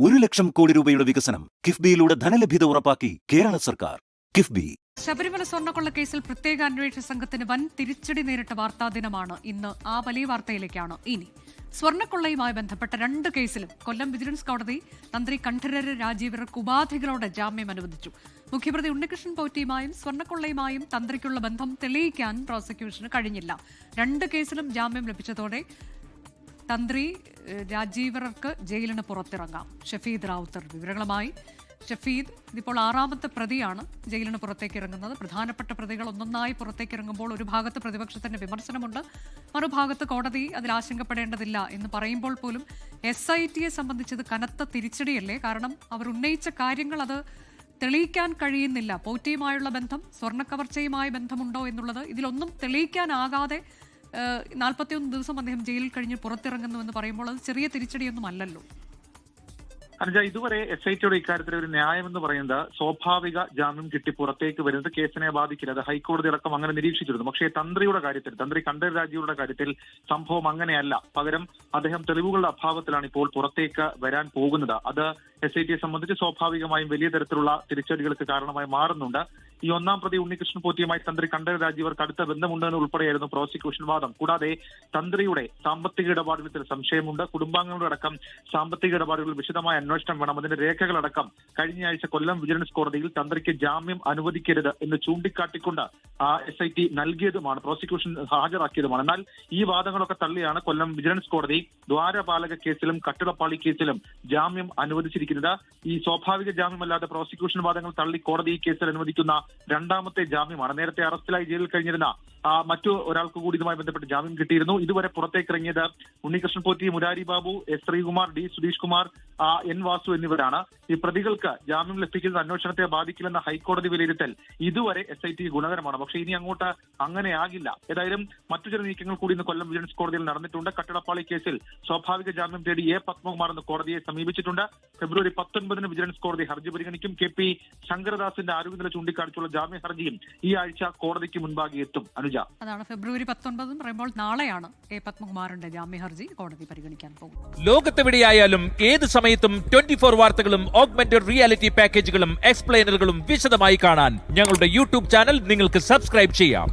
1 ലക്ഷം കോടി രൂപയുടെ വികസനം കിഫ്ബിയിലൂടെ ധനലഭ്യത ഉറപ്പാക്കി കേരള സർക്കാർ. കിഫ്ബി. ശബരിമല സ്വർണ്ണക്കൊള്ള കേസിൽ പ്രത്യേക അന്വേഷണ സംഘത്തിന് വൻ തിരിച്ചടി നേരിട്ട വാർത്താ ദിനമാണ് ഇന്ന്. ആ വലിയ വാർത്തയിലേക്കാണ് ഇനി. സ്വർണ്ണക്കൊള്ളയുമായി ബന്ധപ്പെട്ട 2 കേസിലും കൊല്ലം വിജിലൻസ് കോടതി തന്ത്രി കണ്ഠരര് രാജീവർക്ക് ഉപാധികളോടെ ജാമ്യം അനുവദിച്ചു. മുഖ്യപ്രതി ഉണ്ണികൃഷ്ണൻ പോറ്റിയുമായും സ്വർണ്ണക്കൊള്ളയുമായും തന്ത്രിക്കുള്ള ബന്ധം തെളിയിക്കാൻ പ്രോസിക്യൂഷന് കഴിഞ്ഞില്ല. 2 കേസിലും ജാമ്യം ലഭിച്ചതോടെ തന്ത്രി രാജീവർക്ക് ജയിലിന് പുറത്തിറങ്ങാം. ഷഫീദ് റാവുത്തർ വിവരങ്ങളുമായി. ഷഫീദ്, ഇതിപ്പോൾ 6ാമത്തെ പ്രതിയാണ് ജയിലിന് പുറത്തേക്ക് ഇറങ്ങുന്നത്. പ്രധാനപ്പെട്ട പ്രതികൾ ഒന്നൊന്നായി പുറത്തേക്ക് ഇറങ്ങുമ്പോൾ ഒരു ഭാഗത്ത് പ്രതിപക്ഷത്തിന്റെ വിമർശനമുണ്ട്, മറുഭാഗത്ത് കോടതി അതിൽ ആശങ്കപ്പെടേണ്ടതില്ല എന്ന് പറയുമ്പോൾ പോലും SITയെ സംബന്ധിച്ചത് കനത്ത തിരിച്ചടിയല്ലേ? കാരണം അവർ ഉന്നയിച്ച കാര്യങ്ങൾ അത് തെളിയിക്കാൻ കഴിയുന്നില്ല. പോറ്റിയുമായുള്ള ബന്ധം, സ്വർണ്ണക്കവർച്ചയുമായി ബന്ധമുണ്ടോ എന്നുള്ളത് ഇതിലൊന്നും തെളിയിക്കാനാകാതെ 41 ദിവസം അദ്ദേഹം ജയിലിൽ കഴിഞ്ഞ് പുറത്തിറങ്ങുന്നു എന്ന് പറയുമ്പോൾ അത് ചെറിയ തിരിച്ചടിയൊന്നും അല്ലല്ലോ. അനുജ, ഇതുവരെ SITയുടെ ഇക്കാര്യത്തിൽ ഒരു ന്യായം എന്ന് പറയുന്നത് സ്വാഭാവിക ജാമ്യം കിട്ടി പുറത്തേക്ക് വരുന്നത് കേസിനെ ബാധിക്കില്ല. അത് ഹൈക്കോടതി അടക്കം അങ്ങനെ നിരീക്ഷിച്ചിരുന്നു. പക്ഷേ തന്ത്രിയുടെ കാര്യത്തിൽ, തന്ത്രി കണ്ഠരര് രാജീവരുടെ കാര്യത്തിൽ സംഭവം അങ്ങനെയല്ല. പകരം അദ്ദേഹം തെളിവുകളുടെ അഭാവത്തിലാണ് ഇപ്പോൾ പുറത്തേക്ക് വരാൻ പോകുന്നത്. അത് SITയെ സംബന്ധിച്ച് സ്വാഭാവികമായും വലിയ തരത്തിലുള്ള തിരിച്ചടികൾക്ക് കാരണമായി മാറുന്നുണ്ട്. ഈ 1ാം പ്രതി ഉണ്ണികൃഷ്ണൻ പോറ്റിയുമായി തന്ത്രി കണ്ഠരര് രാജീവർക്ക് അടുത്ത ബന്ധമുണ്ടെന്ന് ഉൾപ്പെടെയായിരുന്നു പ്രോസിക്യൂഷൻ വാദം. കൂടാതെ തന്ത്രിയുടെ സാമ്പത്തിക ഇടപാടുകളിൽ സംശയമുണ്ട്. കുടുംബാംഗങ്ങളുടെ അടക്കം സാമ്പത്തിക ഇടപാടുകൾ വിശദമായ അന്വേഷണം വേണം. അതിന്റെ രേഖകളടക്കം കഴിഞ്ഞയാഴ്ച കൊല്ലം വിജിലൻസ് കോടതിയിൽ തന്ത്രിക്ക് ജാമ്യം അനുവദിക്കരുത് എന്ന് ചൂണ്ടിക്കാട്ടിക്കൊണ്ട് SIT നൽകിയതുമാണ്, പ്രോസിക്യൂഷൻ ഹാജരാക്കിയതുമാണ്. എന്നാൽ ഈ വാദങ്ങളൊക്കെ തള്ളിയാണ് കൊല്ലം വിജിലൻസ് കോടതി ദ്വാരപാലക കേസിലും കട്ടിളപ്പാളി കേസിലും ജാമ്യം അനുവദിച്ചിരിക്കുന്നത്. ഈ സ്വാഭാവിക ജാമ്യമല്ലാതെ പ്രോസിക്യൂഷൻ വാദങ്ങൾ തള്ളി കോടതി ഈ കേസിൽ അനുവദിക്കുന്ന 2ാമത്തെ ജാമ്യമാണ്. നേരത്തെ അറസ്റ്റിലായി ജയിലിൽ കഴിഞ്ഞിരുന്ന മറ്റു ഒരാൾക്ക് കൂടി ഇതുമായി ബന്ധപ്പെട്ട് ജാമ്യം കിട്ടിയിരുന്നു. ഇതുവരെ പുറത്തേക്കിറങ്ങിയത് Unnikrishnan Potti, Murari Babu, S Sreekumar, D Sudheesh Kumar, N Vasu എന്നിവരാണ്. ഈ പ്രതികൾക്ക് ജാമ്യം ലഭിക്കുന്നത് അന്വേഷണത്തെ ബാധിക്കില്ലെന്ന ഹൈക്കോടതി വിലയിരുത്തൽ ഇതുവരെ SIT ഗുണകരമാണ്. പക്ഷേ ഇനി അങ്ങോട്ട് അങ്ങനെയാകില്ല. ഏതായാലും മറ്റു ചില നീക്കങ്ങൾ കൂടി ഇന്ന് കൊല്ലം വിജിലൻസ് കോടതിയിൽ നടന്നിട്ടുണ്ട്. കട്ടിളപ്പാളി കേസിൽ സ്വാഭാവിക ജാമ്യം തേടി A പത്മകുമാർ എന്ന കോടതിയെ സമീപിച്ചിട്ടുണ്ട്. ഫെബ്രുവരി 19 വിജിലൻസ് കോടതി ഹർജി പരിഗണിക്കും. KP ശങ്കരദാസിന്റെ ആരോഗ്യനില ചൂണ്ടിക്കാണിച്ചുള്ള ജാമ്യ ഹർജിയും ഈ ആഴ്ച കോടതിക്ക് മുൻപാകെ എത്തും. അനുജ, അതാണ് ഫെബ്രുവരി 19 പറയുമ്പോൾ നാളെയാണ് A പത്മകുമാറിന്റെ ജാമ്യ ഹർജി കോടതി പരിഗണിക്കാൻ പോകുന്നത്. ലോകത്തെവിടെയായാലും ഏത് സമയത്തും 24 വാർത്തകളും ഓഗ്മെന്റഡ് റിയാലിറ്റി പാക്കേജുകളും എക്സ്പ്ലെയിനറുകളും വിശദമായി കാണാൻ ഞങ്ങളുടെ YouTube ചാനൽ നിങ്ങൾക്ക് സബ്സ്ക്രൈബ് ചെയ്യാം.